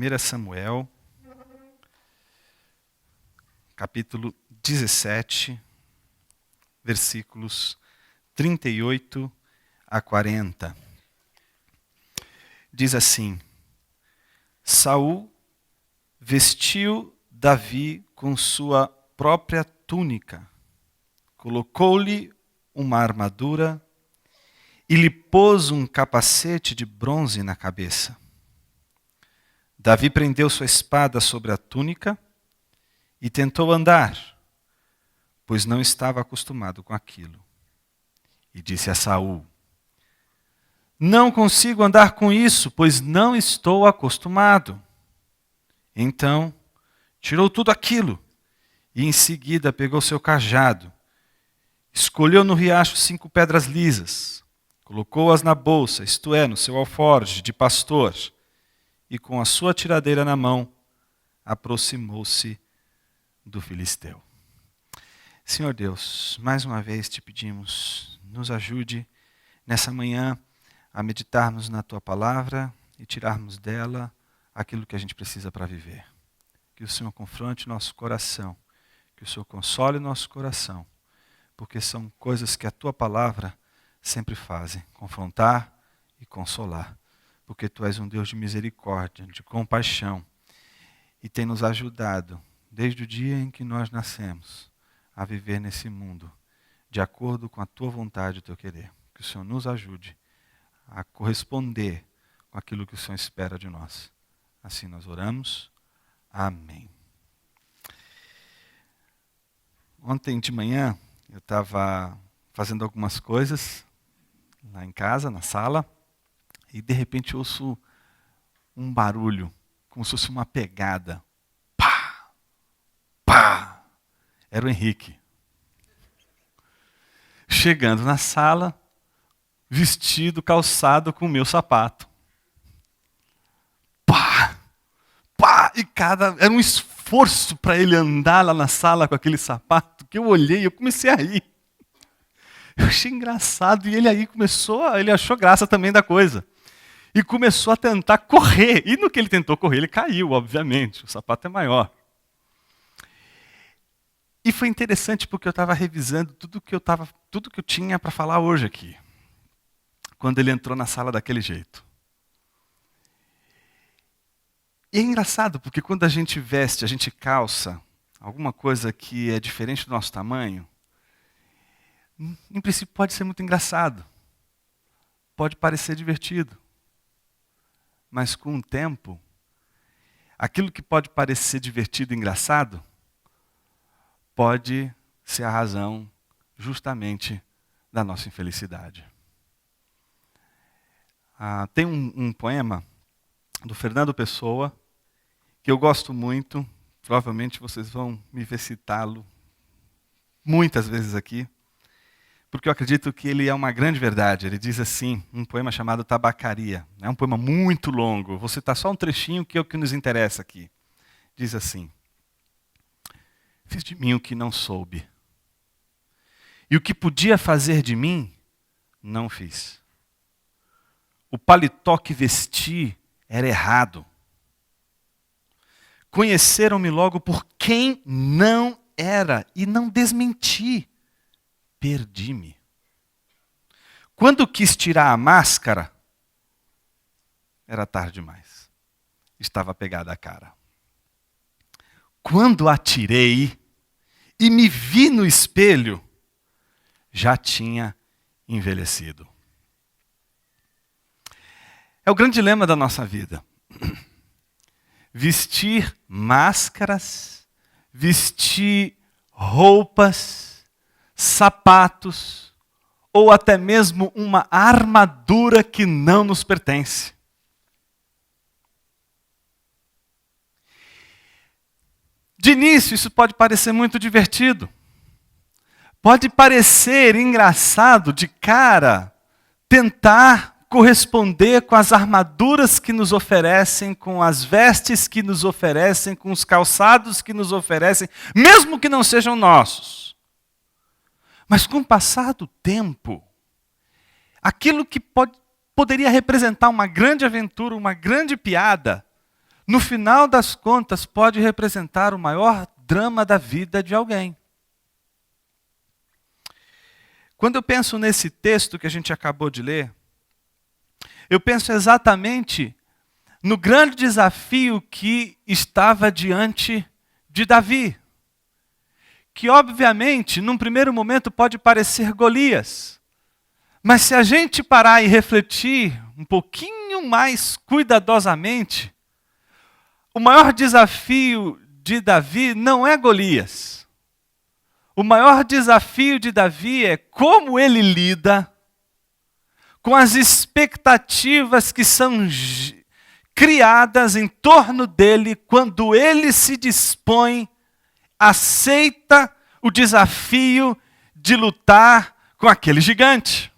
1 Samuel, capítulo 17, versículos 38 a 40. Diz assim: Saul vestiu Davi com sua própria túnica, colocou-lhe uma armadura e lhe pôs um capacete de bronze na cabeça. Davi prendeu sua espada sobre a túnica e tentou andar, pois não estava acostumado com aquilo. E disse a Saul: Não consigo andar com isso, pois não estou acostumado. Então, tirou tudo aquilo e em seguida pegou seu cajado, escolheu no riacho 5 pedras lisas, colocou-as na bolsa, isto é, no seu alforje de pastor, e com a sua tiradeira na mão, aproximou-se do filisteu. Senhor Deus, mais uma vez te pedimos, nos ajude nessa manhã a meditarmos na tua palavra e tirarmos dela aquilo que a gente precisa para viver. Que o Senhor confronte nosso coração, que o Senhor console nosso coração, porque são coisas que a tua palavra sempre fazem, confrontar e consolar. Porque tu és um Deus de misericórdia, de compaixão, e tem nos ajudado, desde o dia em que nós nascemos, a viver nesse mundo, de acordo com a tua vontade e o teu querer. Que o Senhor nos ajude a corresponder com aquilo que o Senhor espera de nós. Assim nós oramos. Amém. Ontem de manhã, eu estava fazendo algumas coisas lá em casa, na sala, e de repente ouço um barulho, como se fosse uma pegada. Pá! Pá! Era o Henrique. Chegando na sala, vestido, calçado com o meu sapato. Pá! Pá! E era um esforço para ele andar lá na sala com aquele sapato, que eu olhei e eu comecei a rir. Eu achei engraçado, e ele aí ele achou graça também da coisa. E começou a tentar correr. E no que ele tentou correr, ele caiu, obviamente. O sapato é maior. E foi interessante porque eu estava revisando tudo que eu tinha para falar hoje aqui. Quando ele entrou na sala daquele jeito. E é engraçado porque quando a gente veste, a gente calça alguma coisa que é diferente do nosso tamanho, em princípio pode ser muito engraçado. Pode parecer divertido. Mas com o tempo, aquilo que pode parecer divertido e engraçado, pode ser a razão justamente da nossa infelicidade. Tem um poema do Fernando Pessoa, que eu gosto muito, provavelmente vocês vão me ver citá-lo muitas vezes aqui, porque eu acredito que ele é uma grande verdade. Ele diz assim, um poema chamado Tabacaria. É um poema muito longo, vou citar só um trechinho que é o que nos interessa aqui. Diz assim: Fiz de mim o que não soube, e o que podia fazer de mim, não fiz. O paletó que vesti era errado. Conheceram-me logo por quem não era, e não desmenti. Perdi-me. Quando quis tirar a máscara, era tarde demais. Estava pegada a cara. Quando a tirei e me vi no espelho, já tinha envelhecido. É o grande dilema da nossa vida. Vestir máscaras, vestir roupas, sapatos, ou até mesmo uma armadura que não nos pertence. De início, isso pode parecer muito divertido. Pode parecer engraçado de cara tentar corresponder com as armaduras que nos oferecem, com as vestes que nos oferecem, com os calçados que nos oferecem, mesmo que não sejam nossos. Mas com o passar do tempo, aquilo que poderia representar uma grande aventura, uma grande piada, no final das contas, pode representar o maior drama da vida de alguém. Quando eu penso nesse texto que a gente acabou de ler, eu penso exatamente no grande desafio que estava diante de Davi. Que obviamente, num primeiro momento, pode parecer Golias. Mas se a gente parar e refletir um pouquinho mais cuidadosamente, o maior desafio de Davi não é Golias. O maior desafio de Davi é como ele lida com as expectativas que são criadas em torno dele quando ele se dispõe, aceita o desafio de lutar com aquele gigante.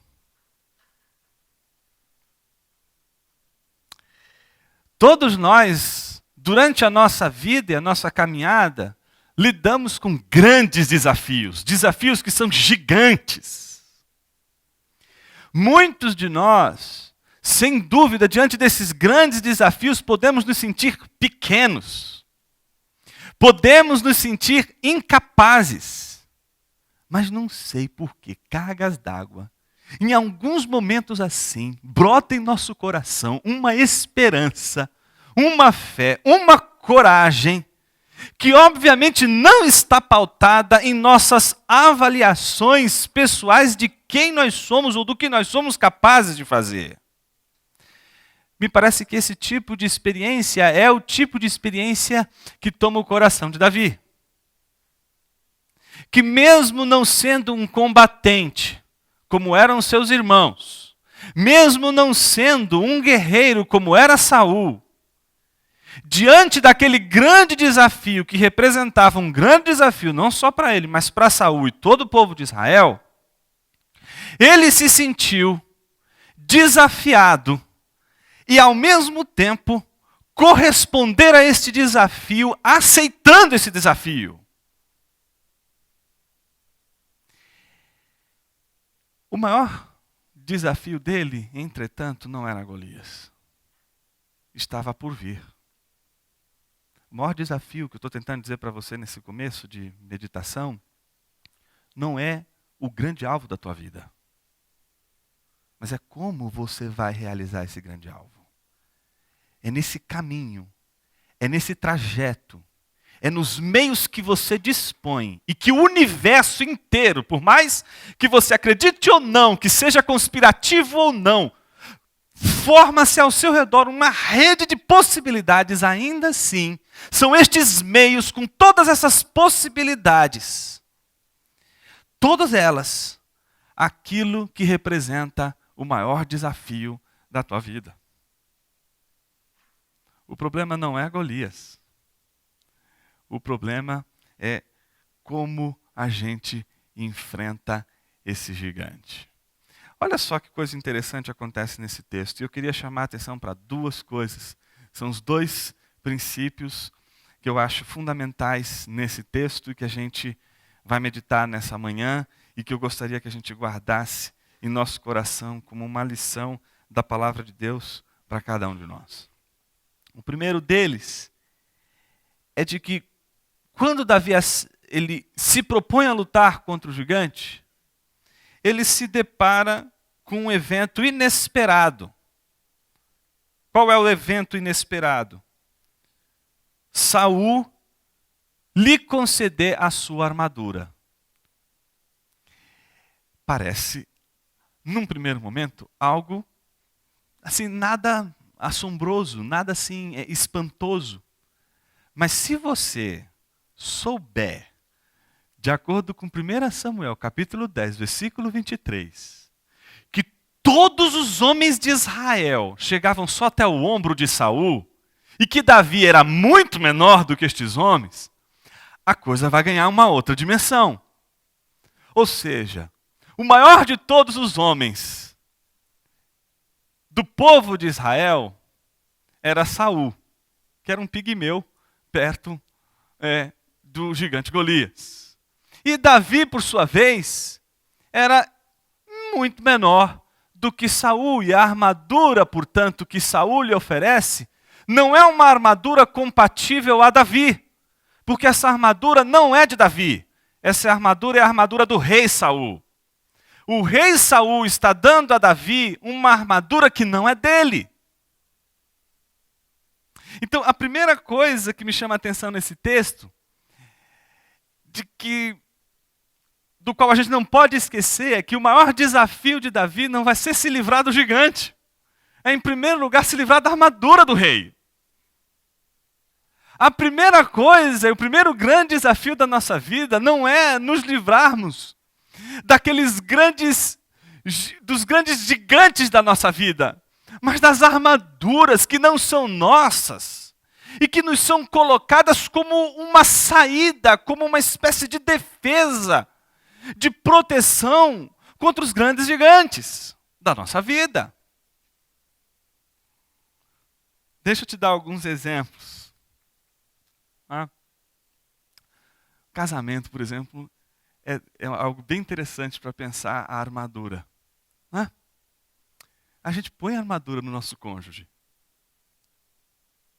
Todos nós, durante a nossa vida e a nossa caminhada, lidamos com grandes desafios, desafios que são gigantes. Muitos de nós, sem dúvida, diante desses grandes desafios, podemos nos sentir pequenos. Podemos nos sentir incapazes. Mas não sei por que cargas d'água, em alguns momentos assim, brota em nosso coração uma esperança, uma fé, uma coragem, que obviamente não está pautada em nossas avaliações pessoais de quem nós somos ou do que nós somos capazes de fazer. Me parece que esse tipo de experiência é o tipo de experiência que toma o coração de Davi. Que mesmo não sendo um combatente, como eram seus irmãos, mesmo não sendo um guerreiro como era Saul, diante daquele grande desafio que representava um grande desafio não só para ele, mas para Saul e todo o povo de Israel, ele se sentiu desafiado e ao mesmo tempo corresponder a este desafio, aceitando esse desafio. O maior desafio dele, entretanto, não era Golias. Estava por vir. O maior desafio que eu estou tentando dizer para você nesse começo de meditação não é o grande alvo da tua vida, mas é como você vai realizar esse grande alvo. É nesse caminho, é nesse trajeto, é nos meios que você dispõe e que o universo inteiro, por mais que você acredite ou não, que seja conspirativo ou não, forma-se ao seu redor uma rede de possibilidades, ainda assim, são estes meios com todas essas possibilidades, todas elas, aquilo que representa o maior desafio da tua vida. O problema não é Golias. O problema é como a gente enfrenta esse gigante. Olha só que coisa interessante acontece nesse texto. E eu queria chamar a atenção para duas coisas. São os dois princípios que eu acho fundamentais nesse texto e que a gente vai meditar nessa manhã e que eu gostaria que a gente guardasse em nosso coração como uma lição da palavra de Deus para cada um de nós. O primeiro deles é de que quando Davi ele se propõe a lutar contra o gigante, ele se depara com um evento inesperado. Qual é o evento inesperado? Saul lhe conceder a sua armadura. Parece, num primeiro momento, algo assim, nada assombroso, nada assim espantoso. Mas se você souber, de acordo com 1 Samuel, capítulo 10, versículo 23, que todos os homens de Israel chegavam só até o ombro de Saul, e que Davi era muito menor do que estes homens, a coisa vai ganhar uma outra dimensão. Ou seja, o maior de todos os homens do povo de Israel era Saul, que era um pigmeu perto do gigante Golias. E Davi, por sua vez, era muito menor do que Saul, e a armadura, portanto, que Saul lhe oferece, não é uma armadura compatível a Davi, porque essa armadura não é de Davi. Essa armadura é a armadura do rei Saul. O rei Saul está dando a Davi uma armadura que não é dele. Então, a primeira coisa que me chama a atenção nesse texto, do qual a gente não pode esquecer, é que o maior desafio de Davi não vai ser se livrar do gigante. É, em primeiro lugar, se livrar da armadura do rei. A primeira coisa, o primeiro grande desafio da nossa vida não é nos livrarmos dos grandes gigantes da nossa vida, mas das armaduras que não são nossas e que nos são colocadas como uma saída, como uma espécie de defesa, de proteção contra os grandes gigantes da nossa vida. Deixa eu te dar alguns exemplos. Casamento, por exemplo, é algo bem interessante para pensar a armadura. A gente põe a armadura no nosso cônjuge.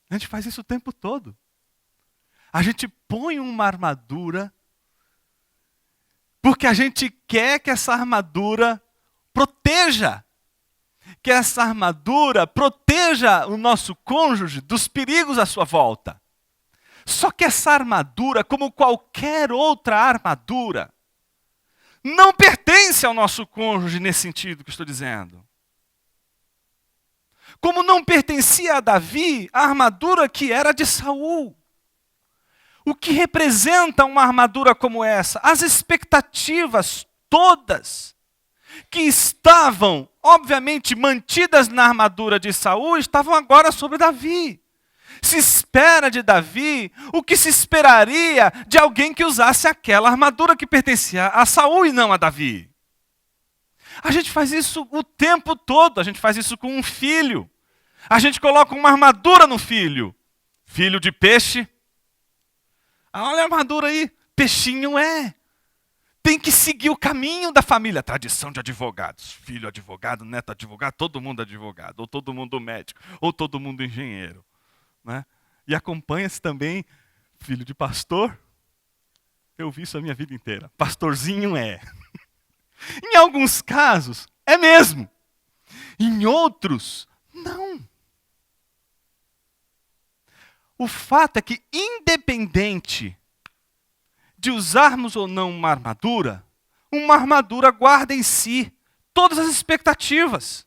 A gente faz isso o tempo todo. A gente põe uma armadura porque a gente quer que essa armadura proteja. Que essa armadura proteja o nosso cônjuge dos perigos à sua volta. Só que essa armadura, como qualquer outra armadura, não pertence ao nosso cônjuge nesse sentido que estou dizendo. Como não pertencia a Davi a armadura que era de Saul. O que representa uma armadura como essa? As expectativas todas que estavam, obviamente, mantidas na armadura de Saul, estavam agora sobre Davi. Se espera de Davi o que se esperaria de alguém que usasse aquela armadura que pertencia a Saul e não a Davi. A gente faz isso o tempo todo, a gente faz isso com um filho. A gente coloca uma armadura no filho. Filho de peixe. Olha a armadura aí, peixinho é. Tem que seguir o caminho da família. Tradição de advogados. Filho advogado, neto advogado, todo mundo advogado. Ou todo mundo médico, ou todo mundo engenheiro. Né? E acompanha-se também filho de pastor. Eu vi isso a minha vida inteira. Pastorzinho é. Em alguns casos, é mesmo. Em outros, não. O fato é que, independente de usarmos ou não uma armadura guarda em si todas as expectativas.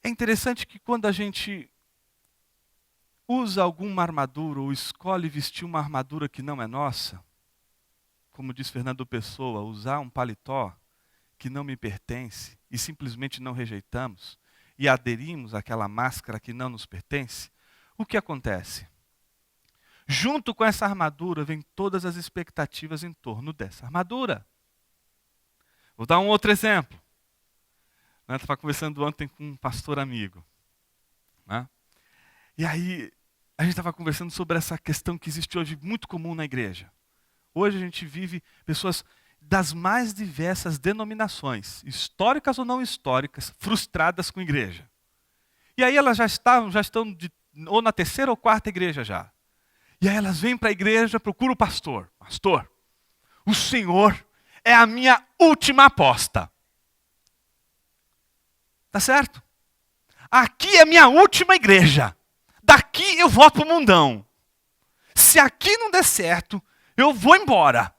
É interessante que quando a gente usa alguma armadura ou escolhe vestir uma armadura que não é nossa, como diz Fernando Pessoa, usar um paletó que não me pertence e simplesmente não rejeitamos e aderimos àquela máscara que não nos pertence, o que acontece? Junto com essa armadura vem todas as expectativas em torno dessa armadura. Vou dar um outro exemplo. Eu estava conversando ontem com um pastor amigo. Né? E aí, a gente estava conversando sobre essa questão que existe hoje muito comum na igreja. Hoje a gente vive pessoas das mais diversas denominações, históricas ou não históricas, frustradas com a igreja. E aí elas já estão ou na terceira ou quarta igreja já. E aí elas vêm para a igreja, procuram o pastor. Pastor, o Senhor é a minha última aposta. Tá certo? Aqui é a minha última igreja. Daqui eu volto para o mundão. Se aqui não der certo, eu vou embora.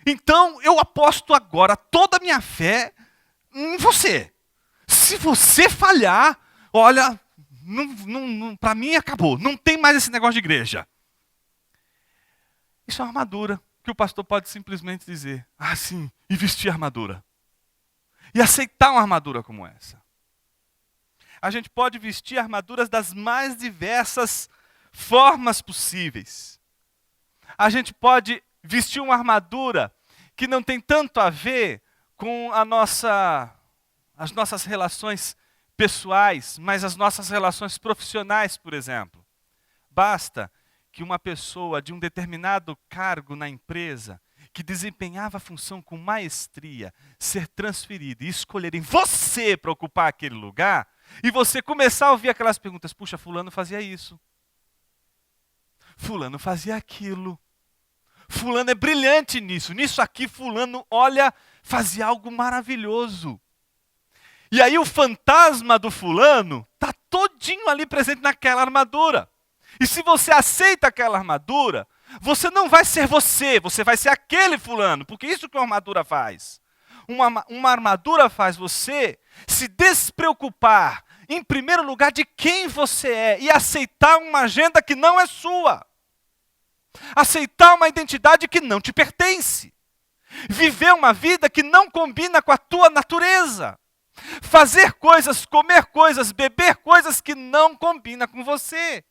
Então eu aposto agora toda a minha fé em você. Se você falhar, olha, para mim acabou. Não tem mais esse negócio de igreja. Isso é uma armadura que o pastor pode simplesmente dizer, sim, e vestir a armadura. E aceitar uma armadura como essa. A gente pode vestir armaduras das mais diversas formas possíveis. A gente pode vestir uma armadura que não tem tanto a ver com as nossas relações pessoais, mas as nossas relações profissionais, por exemplo. Basta que uma pessoa de um determinado cargo na empresa, que desempenhava a função com maestria, ser transferida e escolherem você para ocupar aquele lugar, e você começar a ouvir aquelas perguntas: puxa, fulano fazia isso, fulano fazia aquilo, fulano é brilhante nisso aqui fulano, olha, fazia algo maravilhoso. E aí o fantasma do fulano está todinho ali presente naquela armadura. E se você aceita aquela armadura, você não vai ser você vai ser aquele fulano, porque isso que uma armadura faz. Uma armadura faz você se despreocupar, em primeiro lugar, de quem você é e aceitar uma agenda que não é sua. Aceitar uma identidade que não te pertence. Viver uma vida que não combina com a tua natureza. Fazer coisas, comer coisas, beber coisas que não combinam com você.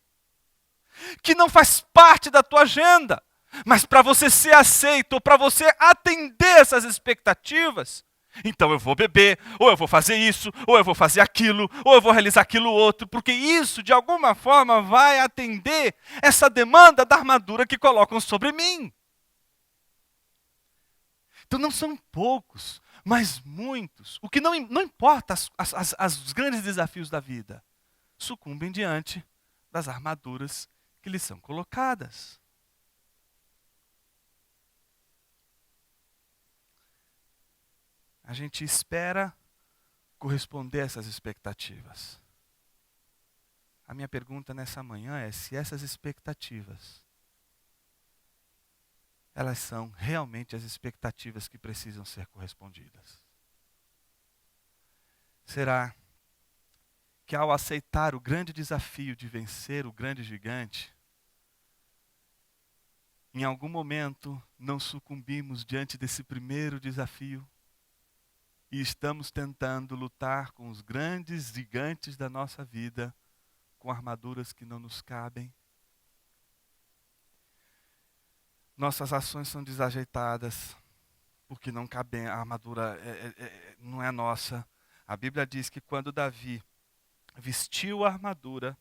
Que não faz parte da tua agenda. Mas para você ser aceito, ou para você atender essas expectativas, então eu vou beber, ou eu vou fazer isso, ou eu vou fazer aquilo, ou eu vou realizar aquilo outro, porque isso de alguma forma vai atender essa demanda da armadura que colocam sobre mim. Então não são poucos, mas muitos. O que não importa os grandes desafios da vida, sucumbem diante das armaduras que lhes são colocadas. A gente espera corresponder a essas expectativas. A minha pergunta nessa manhã é se essas expectativas, elas são realmente as expectativas que precisam ser correspondidas. Será que ao aceitar o grande desafio de vencer o grande gigante, em algum momento não sucumbimos diante desse primeiro desafio e estamos tentando lutar com os grandes gigantes da nossa vida, com armaduras que não nos cabem? Nossas ações são desajeitadas, porque não cabem, a armadura não é nossa. A Bíblia diz que quando Davi vestiu a armadura,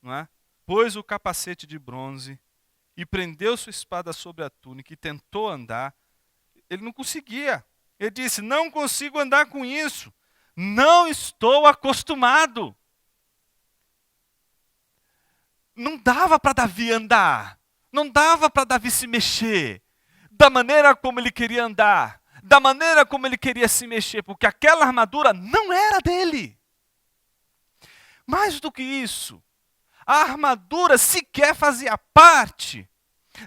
não é? Pôs o capacete de bronze e prendeu sua espada sobre a túnica e tentou andar, ele não conseguia. Ele disse: não consigo andar com isso, não estou acostumado. Não dava para Davi andar, não dava para Davi se mexer da maneira como ele queria andar, da maneira como ele queria se mexer, porque aquela armadura não era dele. Mais do que isso, a armadura sequer fazia parte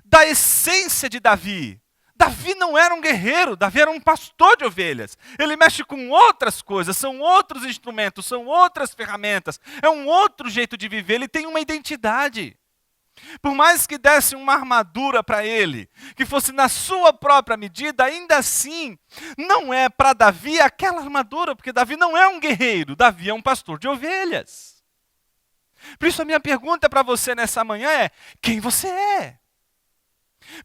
da essência de Davi. Davi não era um guerreiro, Davi era um pastor de ovelhas. Ele mexe com outras coisas, são outros instrumentos, são outras ferramentas, é um outro jeito de viver, ele tem uma identidade. Por mais que desse uma armadura para ele, que fosse na sua própria medida, ainda assim, não é para Davi aquela armadura, porque Davi não é um guerreiro, Davi é um pastor de ovelhas. Por isso a minha pergunta para você nessa manhã é: quem você é?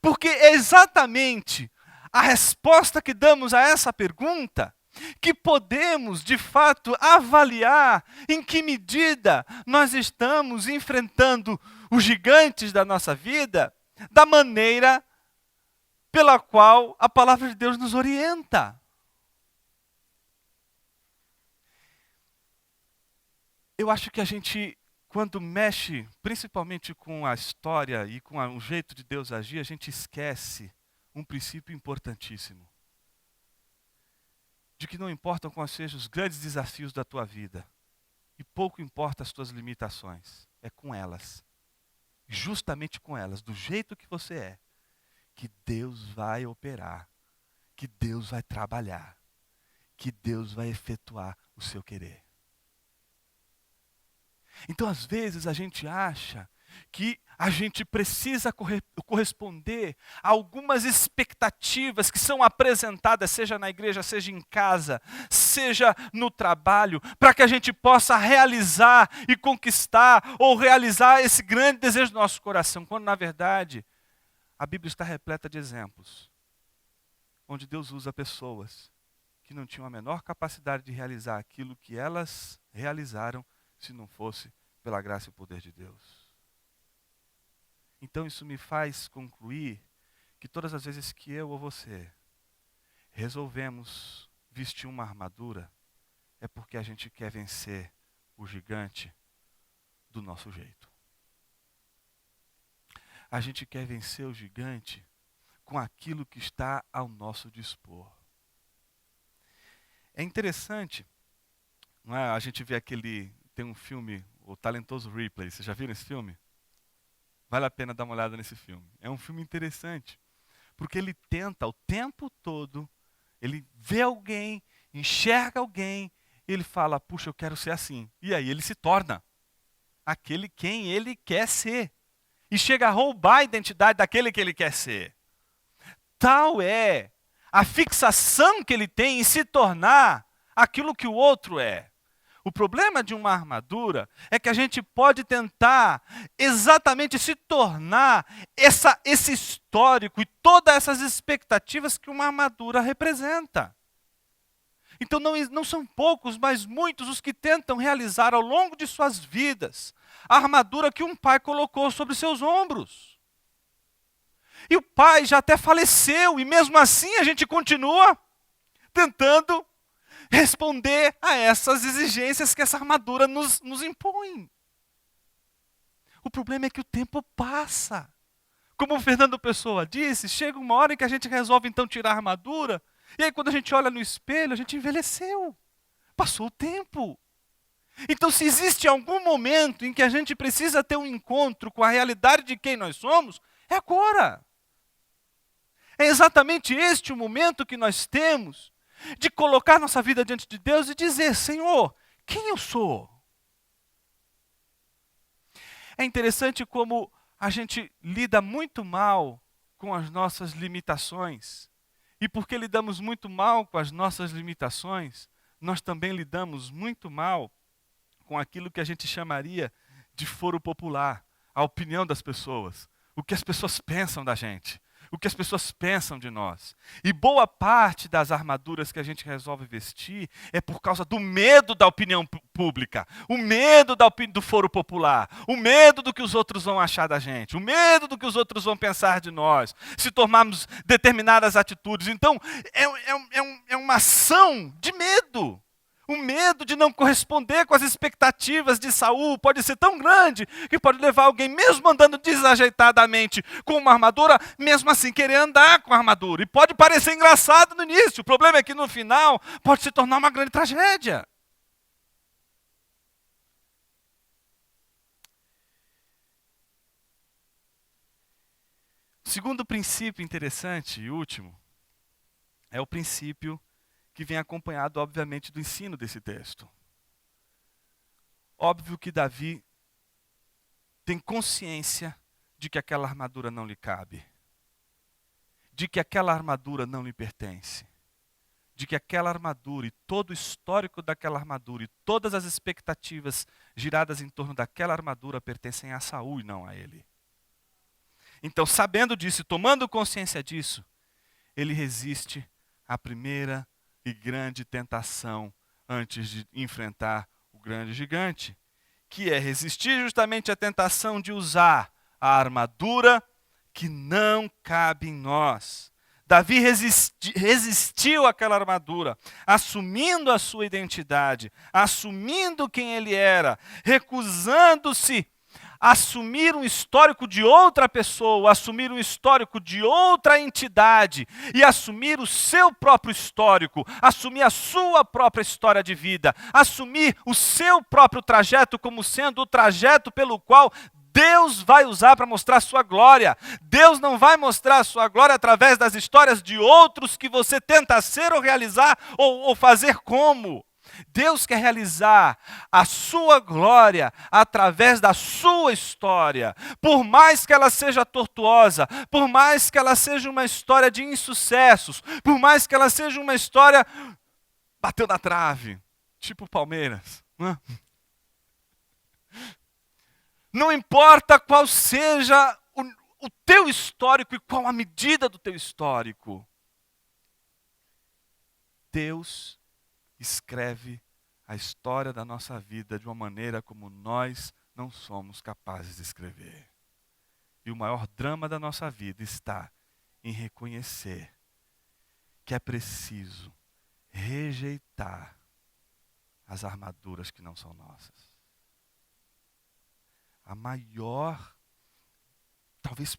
Porque é exatamente a resposta que damos a essa pergunta que podemos, de fato, avaliar em que medida nós estamos enfrentando os gigantes da nossa vida da maneira pela qual a palavra de Deus nos orienta. Eu acho que a gente, quando mexe, principalmente com a história e com o jeito de Deus agir, a gente esquece um princípio importantíssimo. De que não importam quais sejam os grandes desafios da tua vida, e pouco importa as tuas limitações, é com elas, justamente com elas, do jeito que você é, que Deus vai operar, que Deus vai trabalhar, que Deus vai efetuar o seu querer. Então, às vezes, a gente acha que a gente precisa corresponder a algumas expectativas que são apresentadas, seja na igreja, seja em casa, seja no trabalho, para que a gente possa realizar e conquistar, ou realizar esse grande desejo do nosso coração, quando, na verdade, a Bíblia está repleta de exemplos, onde Deus usa pessoas que não tinham a menor capacidade de realizar aquilo que elas realizaram, se não fosse pela graça e o poder de Deus. Então isso me faz concluir que todas as vezes que eu ou você resolvemos vestir uma armadura, é porque a gente quer vencer o gigante do nosso jeito. A gente quer vencer o gigante com aquilo que está ao nosso dispor. É interessante, não é? A gente vê tem um filme, O Talentoso Ripley, vocês já viram esse filme? Vale a pena dar uma olhada nesse filme. É um filme interessante, porque ele tenta o tempo todo, ele vê alguém, enxerga alguém, e ele fala, puxa, eu quero ser assim. E aí ele se torna aquele quem ele quer ser. E chega a roubar a identidade daquele que ele quer ser. Tal é a fixação que ele tem em se tornar aquilo que o outro é. O problema de uma armadura é que a gente pode tentar exatamente se tornar esse histórico e todas essas expectativas que uma armadura representa. Então não são poucos, mas muitos os que tentam realizar ao longo de suas vidas a armadura que um pai colocou sobre seus ombros. E o pai já até faleceu, e mesmo assim a gente continua tentando responder a essas exigências que essa armadura nos impõe. O problema é que o tempo passa. Como o Fernando Pessoa disse, chega uma hora em que a gente resolve então tirar a armadura, e aí quando a gente olha no espelho, a gente envelheceu. Passou o tempo. Então, se existe algum momento em que a gente precisa ter um encontro com a realidade de quem nós somos, é agora. É exatamente este o momento que nós temos de colocar nossa vida diante de Deus e dizer, Senhor, quem eu sou? É interessante como a gente lida muito mal com as nossas limitações. E porque lidamos muito mal com as nossas limitações, nós também lidamos muito mal com aquilo que a gente chamaria de foro popular, a opinião das pessoas, o que as pessoas pensam da gente, o que as pessoas pensam de nós. E boa parte das armaduras que a gente resolve vestir é por causa do medo da opinião pública, o medo do foro popular, o medo do que os outros vão achar da gente, o medo do que os outros vão pensar de nós, se tomarmos determinadas atitudes. Então, é uma ação de medo. O medo de não corresponder com as expectativas de Saul pode ser tão grande que pode levar alguém, mesmo andando desajeitadamente com uma armadura, mesmo assim querer andar com a armadura. E pode parecer engraçado no início, o problema é que no final pode se tornar uma grande tragédia. O segundo princípio interessante e último é o princípio que vem acompanhado, obviamente, do ensino desse texto. Óbvio que Davi tem consciência de que aquela armadura não lhe cabe, de que aquela armadura não lhe pertence, de que aquela armadura e todo o histórico daquela armadura e todas as expectativas giradas em torno daquela armadura pertencem a Saul e não a ele. Então, sabendo disso e tomando consciência disso, ele resiste à primeira e grande tentação antes de enfrentar o grande gigante, que é resistir justamente à tentação de usar a armadura que não cabe em nós. Davi resistiu àquela armadura, assumindo a sua identidade, assumindo quem ele era, recusando-se assumir um histórico de outra pessoa, assumir um histórico de outra entidade e assumir o seu próprio histórico, assumir a sua própria história de vida, assumir o seu próprio trajeto como sendo o trajeto pelo qual Deus vai usar para mostrar a sua glória. Deus não vai mostrar a sua glória através das histórias de outros que você tenta ser ou realizar ou fazer como. Deus quer realizar a sua glória através da sua história. Por mais que ela seja tortuosa, por mais que ela seja uma história de insucessos, por mais que ela seja uma história bateu na trave, tipo Palmeiras. Não importa qual seja o teu histórico e qual a medida do teu histórico. Deus escreve a história da nossa vida de uma maneira como nós não somos capazes de escrever. E o maior drama da nossa vida está em reconhecer que é preciso rejeitar as armaduras que não são nossas. A maior, talvez,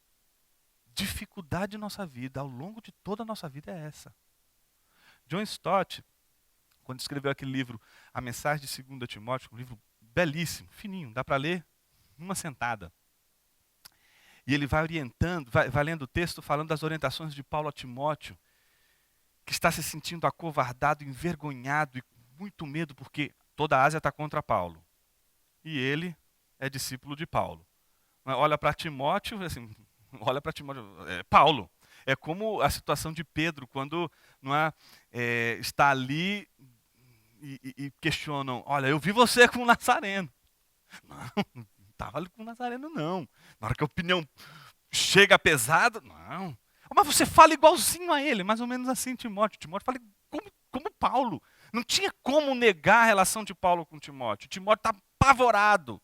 dificuldade de nossa vida, ao longo de toda a nossa vida, é essa. John Stott, quando escreveu aquele livro, A Mensagem de 2 Timóteo, um livro belíssimo, fininho, dá para ler numa sentada. E ele vai orientando, vai lendo o texto, falando das orientações de Paulo a Timóteo, que está se sentindo acovardado, envergonhado e com muito medo, porque toda a Ásia está contra Paulo. E ele é discípulo de Paulo. Olha para Timóteo, assim, Paulo. É como a situação de Pedro, quando não é, está ali e questionam, olha, eu vi você com um nazareno. Não estava ali com um nazareno, não. Na hora que a opinião chega pesada, não. Mas você fala igualzinho a ele, mais ou menos assim, Timóteo. Timóteo fala como Paulo. Não tinha como negar a relação de Paulo com Timóteo. Timóteo está apavorado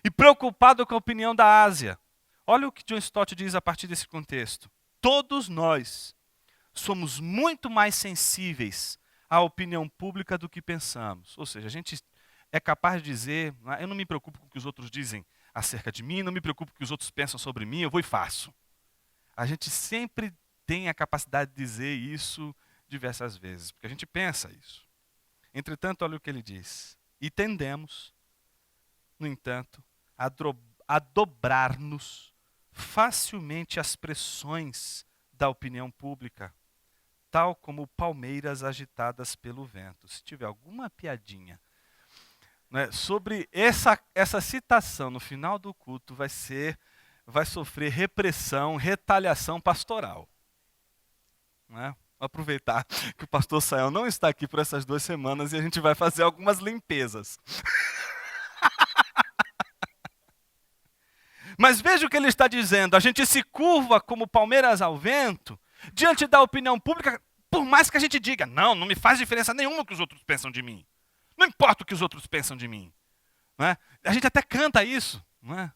e preocupado com a opinião da Ásia. Olha o que John Stott diz a partir desse contexto. Todos nós somos muito mais sensíveis à opinião pública do que pensamos. Ou seja, a gente é capaz de dizer, eu não me preocupo com o que os outros dizem acerca de mim, não me preocupo com o que os outros pensam sobre mim, eu vou e faço. A gente sempre tem a capacidade de dizer isso diversas vezes, porque a gente pensa isso. Entretanto, olha o que ele diz. E tendemos, no entanto, a dobrar-nos facilmente às pressões da opinião pública, tal como palmeiras agitadas pelo vento. Se tiver alguma piadinha, né, sobre essa citação no final do culto, vai sofrer repressão, retaliação pastoral. Né? Vou aproveitar que o pastor Sayão não está aqui por essas 2 semanas e a gente vai fazer algumas limpezas. Mas veja o que ele está dizendo, a gente se curva como palmeiras ao vento, diante da opinião pública, por mais que a gente diga, não me faz diferença nenhuma o que os outros pensam de mim. Não importa o que os outros pensam de mim. Não é? A gente até canta isso, não é?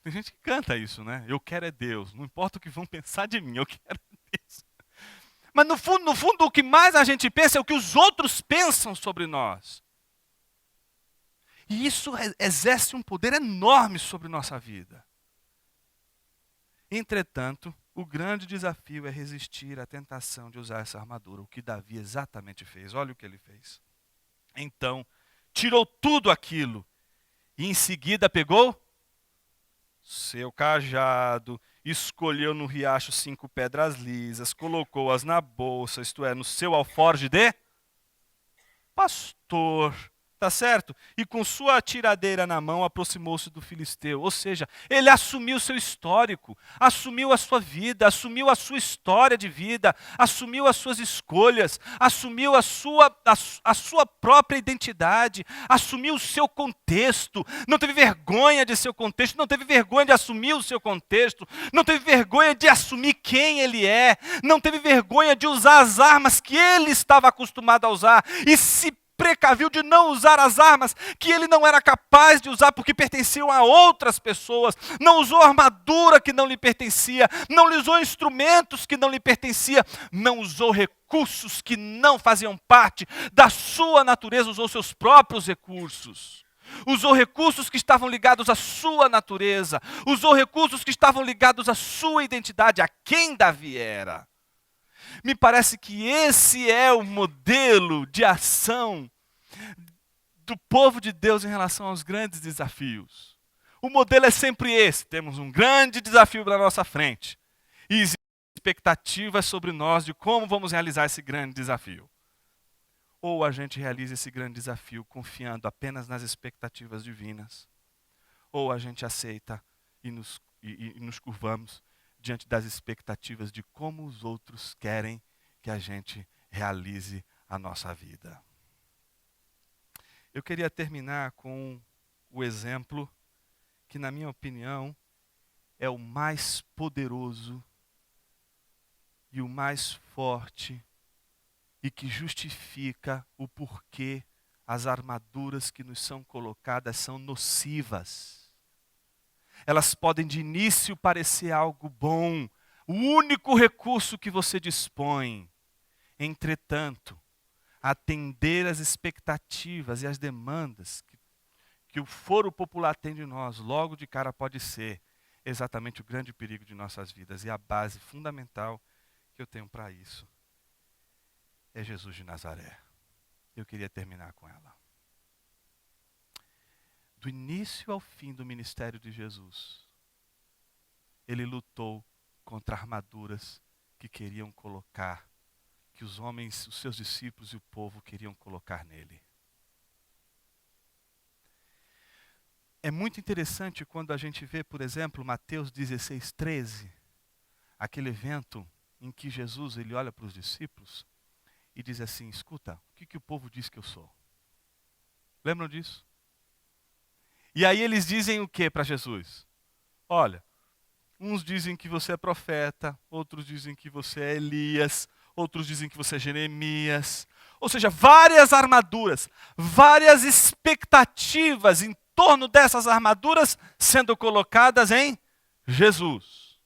Tem gente que canta isso, né? Eu quero é Deus, não importa o que vão pensar de mim, eu quero é Deus. Mas no fundo, o que mais a gente pensa é o que os outros pensam sobre nós. E isso exerce um poder enorme sobre nossa vida. Entretanto, o grande desafio é resistir à tentação de usar essa armadura, o que Davi exatamente fez. Olha o que ele fez. Então, tirou tudo aquilo e em seguida pegou seu cajado, escolheu no riacho 5 pedras lisas, colocou-as na bolsa, isto é, no seu alforje de pastor. Tá certo? E com sua tiradeira na mão aproximou-se do filisteu. Ou seja, ele assumiu seu histórico, assumiu a sua vida, assumiu a sua história de vida, assumiu as suas escolhas, assumiu a sua própria identidade, assumiu o seu contexto, não teve vergonha de seu contexto, não teve vergonha de assumir o seu contexto, não teve vergonha de assumir quem ele é, não teve vergonha de usar as armas que ele estava acostumado a usar e se precaviu de não usar as armas que ele não era capaz de usar porque pertenciam a outras pessoas, não usou armadura que não lhe pertencia, não usou instrumentos que não lhe pertencia, não usou recursos que não faziam parte da sua natureza, usou seus próprios recursos. Usou recursos que estavam ligados à sua natureza, usou recursos que estavam ligados à sua identidade, a quem Davi era. Me parece que esse é o modelo de ação do povo de Deus em relação aos grandes desafios. O modelo é sempre esse: temos um grande desafio na nossa frente e existem expectativas sobre nós de como vamos realizar esse grande desafio. Ou a gente realiza esse grande desafio confiando apenas nas expectativas divinas, ou a gente aceita e nos curvamos diante das expectativas de como os outros querem que a gente realize a nossa vida. Eu queria terminar com o exemplo que, na minha opinião, é o mais poderoso e o mais forte e que justifica o porquê as armaduras que nos são colocadas são nocivas. Elas podem de início parecer algo bom, o único recurso que você dispõe. Entretanto, atender às expectativas e às demandas que o foro popular tem de nós, logo de cara pode ser exatamente o grande perigo de nossas vidas. E a base fundamental que eu tenho para isso é Jesus de Nazaré. Eu queria terminar com ela. Do início ao fim do ministério de Jesus, ele lutou contra armaduras que queriam colocar, que os homens, os seus discípulos e o povo queriam colocar nele. É muito interessante quando a gente vê, por exemplo, Mateus 16:13, aquele evento em que Jesus ele olha para os discípulos e diz assim: escuta, o que o povo diz que eu sou? Lembram disso? E aí eles dizem o que para Jesus? Olha, uns dizem que você é profeta, outros dizem que você é Elias, outros dizem que você é Jeremias. Ou seja, várias armaduras, várias expectativas em torno dessas armaduras sendo colocadas em Jesus.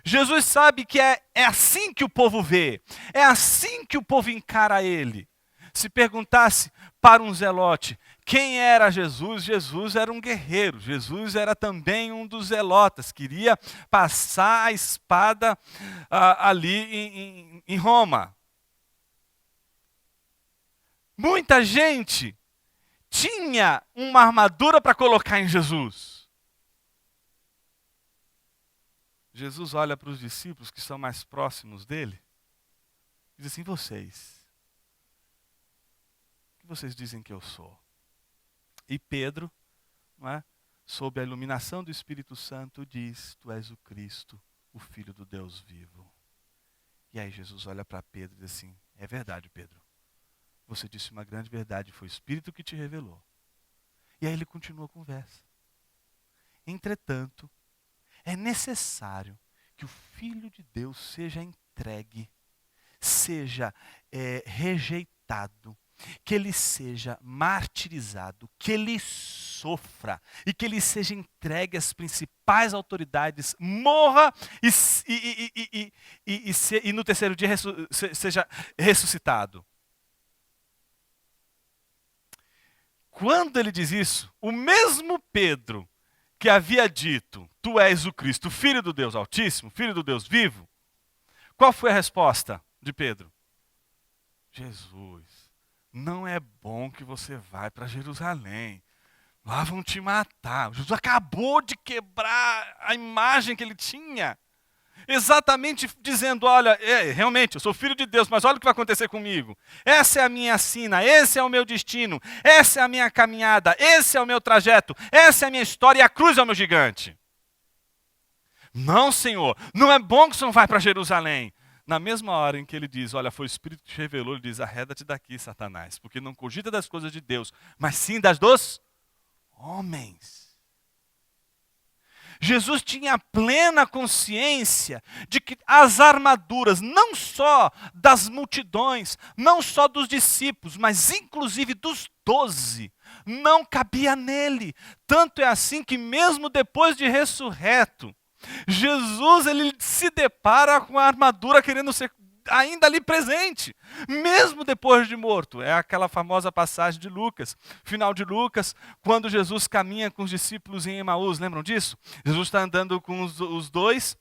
Jesus sabe que é assim que o povo vê, é assim que o povo encara ele. Se perguntasse para um zelote quem era Jesus, Jesus era um guerreiro, Jesus era também um dos zelotas, queria passar a espada ali em Roma. Muita gente tinha uma armadura para colocar em Jesus. Jesus olha para os discípulos que são mais próximos dele e diz assim: vocês, o que vocês dizem que eu sou? E Pedro, não é, sob a iluminação do Espírito Santo, diz: tu és o Cristo, o Filho do Deus vivo. E aí Jesus olha para Pedro e diz assim: é verdade, Pedro. Você disse uma grande verdade, foi o Espírito que te revelou. E aí ele continua a conversa. Entretanto, é necessário que o Filho de Deus seja entregue, seja rejeitado, que ele seja martirizado, que ele sofra e que ele seja entregue às principais autoridades, morra e no terceiro dia seja ressuscitado. Quando ele diz isso, o mesmo Pedro que havia dito: tu és o Cristo, Filho do Deus Altíssimo, Filho do Deus vivo, qual foi a resposta de Pedro? Jesus, não é bom que você vá para Jerusalém. Lá vão te matar. Jesus acabou de quebrar a imagem que ele tinha. Exatamente dizendo: olha, realmente, eu sou filho de Deus, mas olha o que vai acontecer comigo. Essa é a minha sina, esse é o meu destino, essa é a minha caminhada, esse é o meu trajeto, essa é a minha história e a cruz é o meu gigante. Não, Senhor, não é bom que o Senhor vá para Jerusalém. Na mesma hora em que ele diz: olha, foi o Espírito que te revelou, ele diz: arreda-te daqui, Satanás, porque não cogita das coisas de Deus, mas sim das dos homens. Jesus tinha plena consciência de que as armaduras, não só das multidões, não só dos discípulos, mas inclusive dos 12, não cabia nele. Tanto é assim que mesmo depois de ressurreto, Jesus ele se depara com a armadura querendo ser ainda ali presente, mesmo depois de morto. É aquela famosa passagem de Lucas, final de Lucas, quando Jesus caminha com os discípulos em Emaús, lembram disso? Jesus está andando com os dois,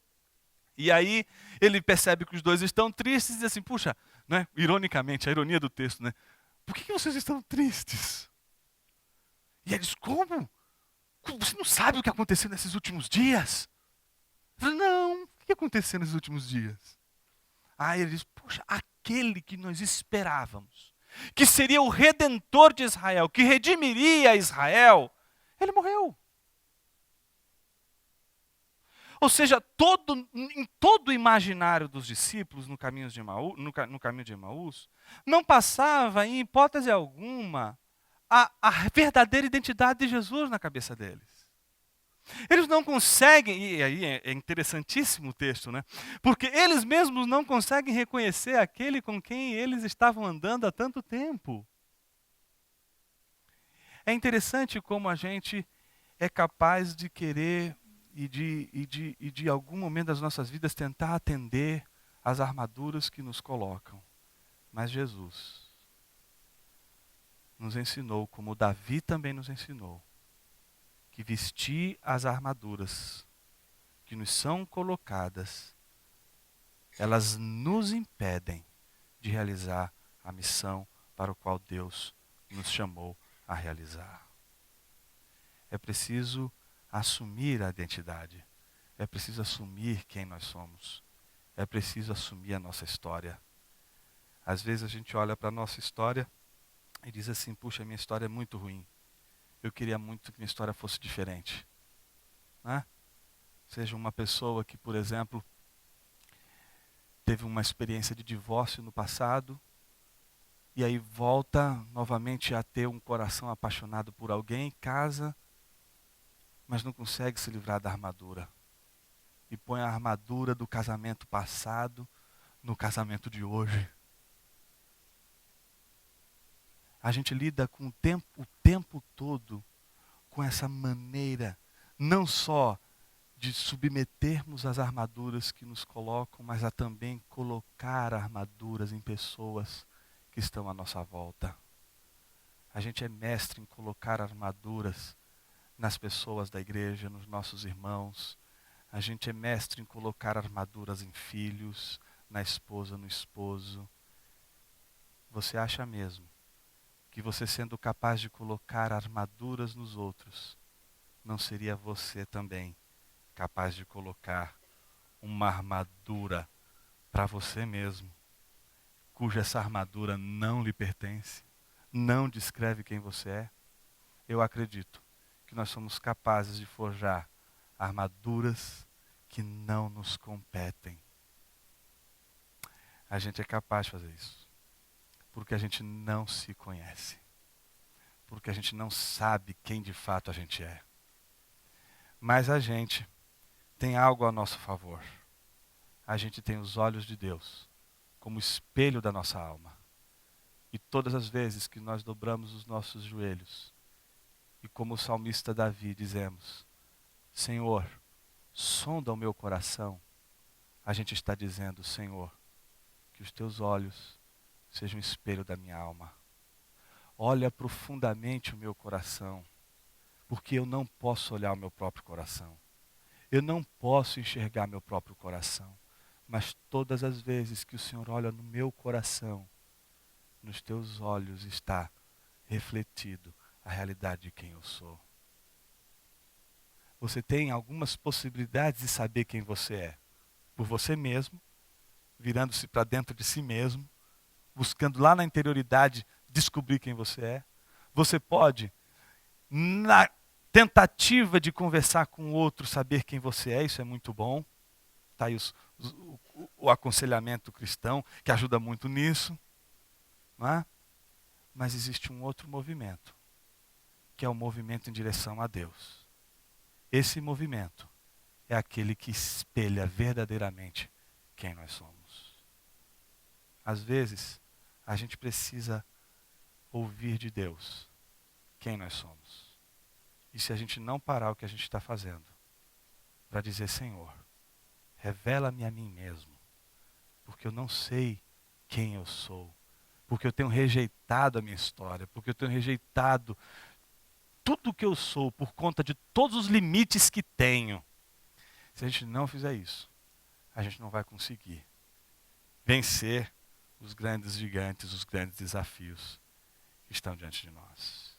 e aí ele percebe que os dois estão tristes e diz assim: puxa, né? Ironicamente, a ironia do texto, né? Por que vocês estão tristes? E eles: como? Você não sabe o que aconteceu nesses últimos dias? Eu falei: não, o que aconteceu nesses últimos dias? Aí ele diz: poxa, aquele que nós esperávamos, que seria o Redentor de Israel, que redimiria Israel, ele morreu. Ou seja, em todo o imaginário dos discípulos no caminho de Emaús, não passava em hipótese alguma a verdadeira identidade de Jesus na cabeça deles. Eles não conseguem, e aí é interessantíssimo o texto, né? Porque eles mesmos não conseguem reconhecer aquele com quem eles estavam andando há tanto tempo. É interessante como a gente é capaz de querer e de algum momento das nossas vidas tentar atender às armaduras que nos colocam. Mas Jesus, nos ensinou, como Davi também nos ensinou, que vestir as armaduras que nos são colocadas, elas nos impedem de realizar a missão para a qual Deus nos chamou a realizar. É preciso assumir a identidade. É preciso assumir quem nós somos. É preciso assumir a nossa história. Às vezes a gente olha para a nossa história e diz assim, puxa, minha história é muito ruim. Eu queria muito que minha história fosse diferente. Né? Seja uma pessoa que, por exemplo, teve uma experiência de divórcio no passado, e aí volta novamente a ter um coração apaixonado por alguém, casa, mas não consegue se livrar da armadura. E põe a armadura do casamento passado no casamento de hoje. A gente lida com o tempo todo com essa maneira, não só de submetermos as armaduras que nos colocam, mas a também colocar armaduras em pessoas que estão à nossa volta. A gente é mestre em colocar armaduras nas pessoas da igreja, nos nossos irmãos. A gente é mestre em colocar armaduras em filhos, na esposa, no esposo. Você acha mesmo que você, sendo capaz de colocar armaduras nos outros, não seria você também capaz de colocar uma armadura para você mesmo, cuja essa armadura não lhe pertence, não descreve quem você é? Eu acredito que nós somos capazes de forjar armaduras que não nos competem. A gente é capaz de fazer isso, porque a gente não se conhece, porque a gente não sabe quem de fato a gente é. Mas a gente tem algo a nosso favor. A gente tem os olhos de Deus como espelho da nossa alma. E todas as vezes que nós dobramos os nossos joelhos e, como o salmista Davi, dizemos: Senhor, sonda o meu coração, a gente está dizendo: Senhor, que os teus olhos sejam espelho da minha alma. Olha profundamente o meu coração, porque eu não posso olhar o meu próprio coração. Eu não posso enxergar meu próprio coração. Mas todas as vezes que o Senhor olha no meu coração, nos teus olhos está refletido a realidade de quem eu sou. Você tem algumas possibilidades de saber quem você é. Por você mesmo, virando-se para dentro de si mesmo, buscando lá na interioridade descobrir quem você é. Você pode, na tentativa de conversar com o outro, saber quem você é, isso é muito bom. Está aí o aconselhamento cristão, que ajuda muito nisso. Não é? Mas existe um outro movimento, que é o movimento em direção a Deus. Esse movimento é aquele que espelha verdadeiramente quem nós somos. Às vezes, a gente precisa ouvir de Deus quem nós somos. E se a gente não parar o que a gente está fazendo, para dizer: Senhor, revela-me a mim mesmo, porque eu não sei quem eu sou, porque eu tenho rejeitado a minha história, porque eu tenho rejeitado tudo o que eu sou por conta de todos os limites que tenho. Se a gente não fizer isso, a gente não vai conseguir vencer os grandes gigantes, os grandes desafios que estão diante de nós.